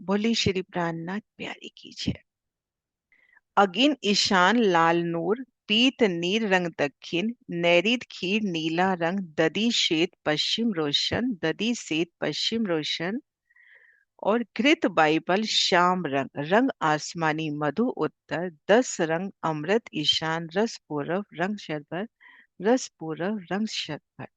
बोली श्री प्राणनाथ प्यारी की जय। अगिन ईशान लाल नूर, पीत नीर रंग दक्षिण, नैऋत खीर नीला रंग, दधि श्वेत पश्चिम रोशन, दधि श्वेत पश्चिम रोशन। और घृत बाइबल श्याम रंग, रंग आसमानी मधु उत्तर, 10 रंग अमृत ईशान, रस पूरब रंग शरबत, रस पूरब रंग शरबत।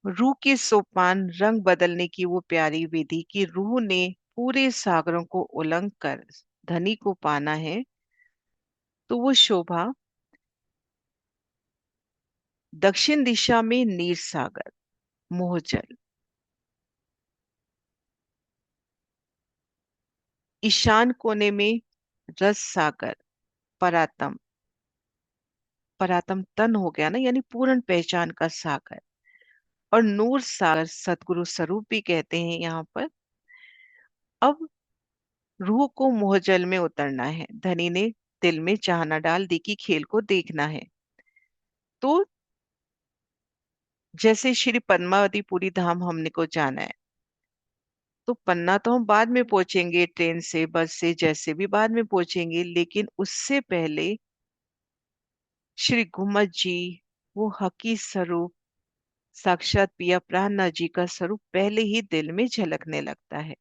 रूह की सोपान रंग बदलने की वो प्यारी विधि कि रूह ने पूरे सागरों को उलंघ कर धनी को पाना है, तो वो शोभा दक्षिण दिशा में नीर सागर मोहजल, ईशान कोने में रस सागर परातम, परातम तन हो गया ना, यानी पूर्ण पहचान का सागर। और नूर सागर सतगुरु स्वरूप भी कहते हैं यहाँ पर। अब रूह को मोहजल में उतरना है, धनी ने दिल में चाहना डाल दी कि खेल को देखना है। तो जैसे श्री पद्मावती पुरी धाम हमने को जाना है, तो पन्ना तो हम बाद में पहुंचेंगे, ट्रेन से बस से जैसे भी बाद में पहुंचेंगे, लेकिन उससे पहले श्री गुम्मत जी, वो हकी स्वरूप साक्षात पिया प्राणनाथ जी का स्वरूप पहले ही दिल में झलकने लगता है।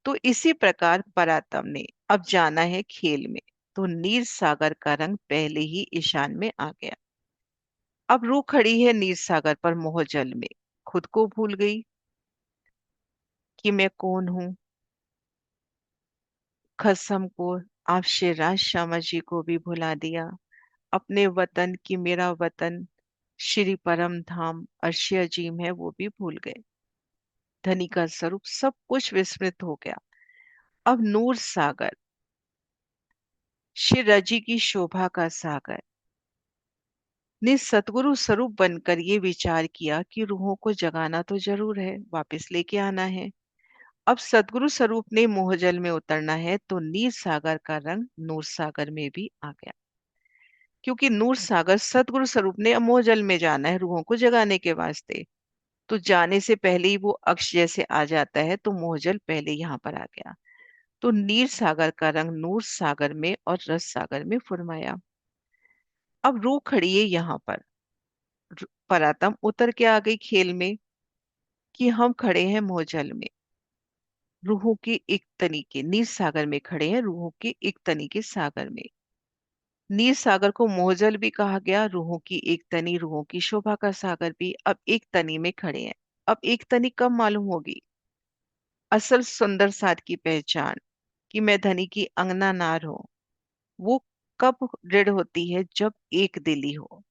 तो इसी प्रकार परातम ने अब जाना है खेल में, तो नीर सागर का रंग पहले ही ईशान में आ गया। अब रूह खड़ी है नीर सागर पर मोहजल में, खुद को भूल गई कि मैं कौन हूं। खसम को आप शिवराज श्यामा जी को भी भुला दिया, अपने वतन की मेरा वतन श्री परम धाम अर्शी अजीम है वो भी भूल गए। धनी का स्वरूप सब कुछ विस्मृत हो गया। अब नूर सागर श्री रजी की शोभा का सागर ने सतगुरु स्वरूप बनकर ये विचार किया कि रूहों को जगाना तो जरूर है, वापस लेके आना है। अब सतगुरु स्वरूप ने मोहजल में उतरना है, तो नीर सागर का रंग नूर सागर में भी आ गया, क्योंकि नूर सागर सतगुरु स्वरूप ने मोहजल में जाना है रूहों को जगाने के वास्ते। तो जाने से पहले ही वो अक्ष जैसे आ जाता है, तो मोहजल पहले यहाँ पर आ गया। तो नीर सागर का रंग नूर सागर में और रस सागर में फुरमाया। अब रूह खड़ी है यहाँ पर, परातम उतर के आ गई खेल में कि हम खड़े हैं मोहजल में, रूहों के एक तनी के नीर सागर में खड़े हैं, रूहों के एक तनी के सागर में। नीर सागर को मोहजल भी कहा गया, रूहों की एक तनी, रूहों की शोभा का सागर भी। अब एक तनी में खड़े हैं। अब एक तनी कब मालूम होगी असल सुंदर साथ की पहचान कि मैं धनी की अंगना नार हूं, वो कब दृढ़ होती है जब एक दिली हो,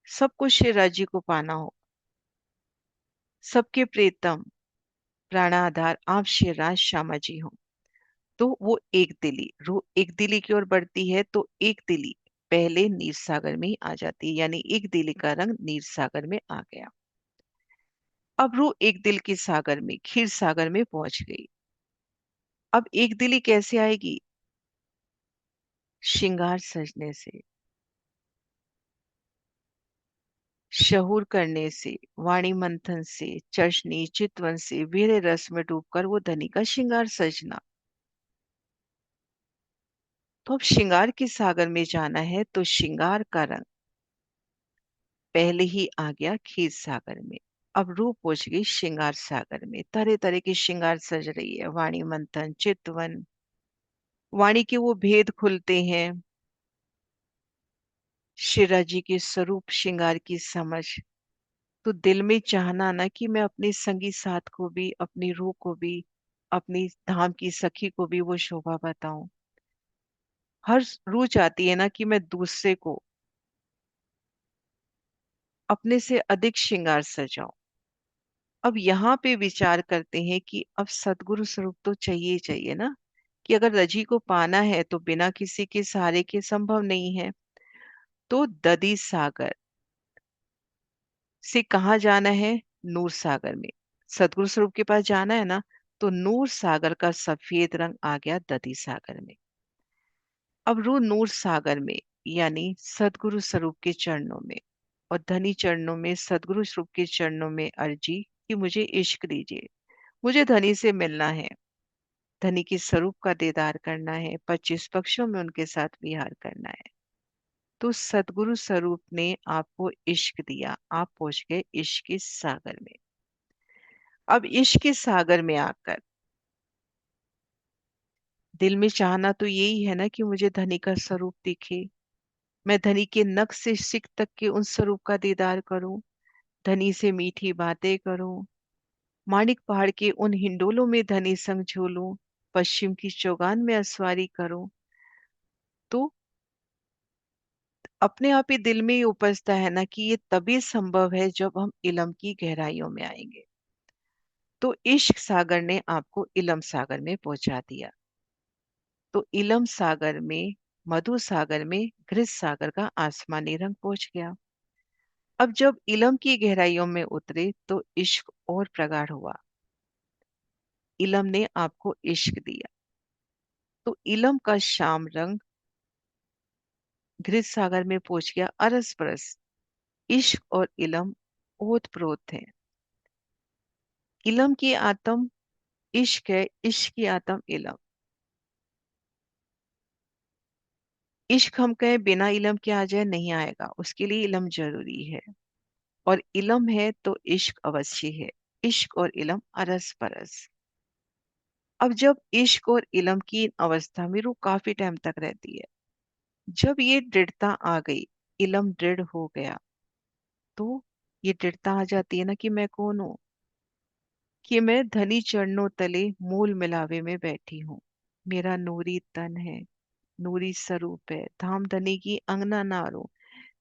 सब कुछ श्री राजी को पाना हो, सबके प्रीतम प्राणाधार आप श्री राज श्यामा जी हो। तो वो एक दिली रूह एक दिली की ओर बढ़ती है, तो एक दिली पहले नीर सागर में ही आ जाती है, यानी एक दिली का रंग नीर सागर में आ गया। अब रूह एक दिल के सागर में क्षीर सागर में पहुंच गई। अब एक दिली कैसे आएगी? श्रृंगार सजने से, शहूर करने से, वाणी मंथन से, चर्चनी चितवन से, वीरे रस में डूबकर वो धनी का श्रृंगार सजना। तो अब श्रृंगार के सागर में जाना है, तो श्रृंगार का रंग पहले ही आ गया क्षीर सागर में। अब रूह पहुंच गई श्रृंगार सागर में, तरह तरह की श्रृंगार सज रही है, वाणी मंथन चितवन, वाणी के वो भेद खुलते हैं, शिरा जी के स्वरूप श्रृंगार की समझ। तो दिल में चाहना ना कि मैं अपने संगी साथ को भी, अपनी रूह को भी, अपनी धाम की सखी को भी वो शोभा बताऊं। हर रूह चाहती है ना कि मैं दूसरे को अपने से अधिक श्रृंगार सजाऊं। अब यहाँ पे विचार करते हैं कि अब सतगुरु स्वरूप तो चाहिए ही चाहिए ना, कि अगर रजी को पाना है तो बिना किसी के सहारे के संभव नहीं है। तो दधी सागर से कहाँ जाना है? नूर सागर में सतगुरु स्वरूप के पास जाना है ना, तो नूर सागर का सफेद रंग आ गया दधी सागर में। अब रू नूर सागर में, यानी सतगुरु स्वरूप के चरणों में, और धनी चरणों में, सतगुरु स्वरूप के चरणों में अर्जी कि मुझे इश्क दीजिए, मुझे धनी से मिलना है। धनी के स्वरूप का दीदार करना है, 25 पक्षों में उनके साथ विहार करना है। तो सदगुरु स्वरूप ने आपको इश्क दिया, आप पहुंच गए इश्क के सागर में। अब इश्क के सागर में आकर दिल में चाहना तो यही है ना कि मुझे धनी का स्वरूप दिखे, मैं धनी के नख से सिक तक के उन स्वरूप का दीदार करूं, धनी से मीठी बातें करूं, माणिक पहाड़ के उन हिंडोलों में धनी संग झूलूं, पश्चिम की चौगान में असवारी करूं। तो अपने आप ही दिल में ही उपजता है ना कि ये तभी संभव है जब हम इलम की गहराइयों में आएंगे। तो इश्क सागर ने आपको इलम सागर में पहुंचा दिया। तो इलम सागर में, मधु सागर में घृत सागर का आसमानी रंग पहुंच गया। अब जब इलम की गहराइयों में उतरे तो इश्क और प्रगाढ़ हुआ। इलम ने आपको इश्क दिया। तो इलम का श्याम रंग घृत सागर में पहुंच गया अरस परस। इश्क और इलम ओत प्रोत है। इलम की आत्म इश्क है, इश्क की आत्म इलम। इश्क हम कहें बिना इलम के आ जाए नहीं आएगा, उसके लिए इलम जरूरी है। और इलम है तो इश्क अवश्य है। इश्क और इलम अरस परस। अब जब इश्क और इलम की इन अवस्था में रूह काफी टाइम तक रहती है। जब ये दृढ़ता आ गई, इलम दृढ़ हो गया, तो ये दृढ़ता आ जाती है ना कि मैं कौन हूं, कि मैं धनी चरणों तले मूल मिलावे में बैठी हूँ। मेरा नूरी तन है, नूरी स्वरूप है, धाम धनी की अंगना नारो।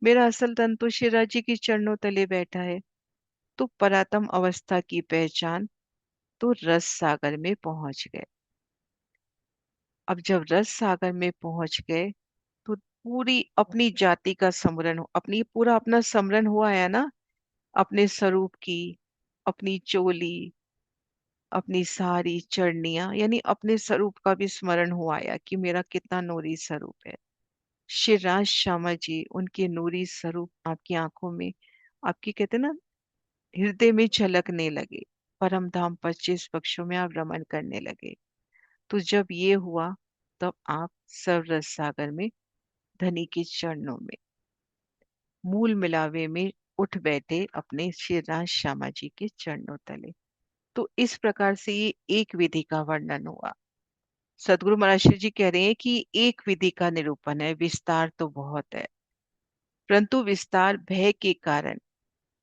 मेरा असल तन तो शिवराज जी के चरणों तले बैठा है। तो परातम अवस्था की पहचान, तो रस सागर में पहुंच गए। अब जब रस सागर में पहुंच गए तो पूरी अपनी जाति का समरण हो, अपनी पूरा अपना समरण हुआ है ना, अपने स्वरूप की, अपनी चोली, अपनी सारी चरणियां, यानी अपने स्वरूप का भी स्मरण हुआ है कि मेरा कितना नूरी स्वरूप है। शिवराज श्यामा जी, उनके नूरी स्वरूप आपकी आंखों में, आपकी कहते हैं ना, हृदय में झलकने लगे। परम धाम 25 पक्षों में आप रमन करने लगे। तो जब ये हुआ, तब आप सर्वरस सागर में धनी के चरणों में मूल मिलावे में उठ बैठे, अपने श्री राज श्यामा जी के चरणों तले। तो इस प्रकार से ये एक विधि का वर्णन हुआ। सदगुरु महाराज श्री जी कह रहे हैं कि एक विधि का निरूपण है, विस्तार तो बहुत है, परंतु विस्तार भय के कारण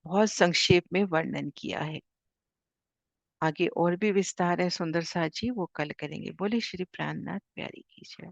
बहुत संक्षेप में वर्णन किया है। आगे और भी विस्तार है सुंदर साथ जी, वो कल करेंगे। बोले श्री प्राणनाथ प्यारी की जय।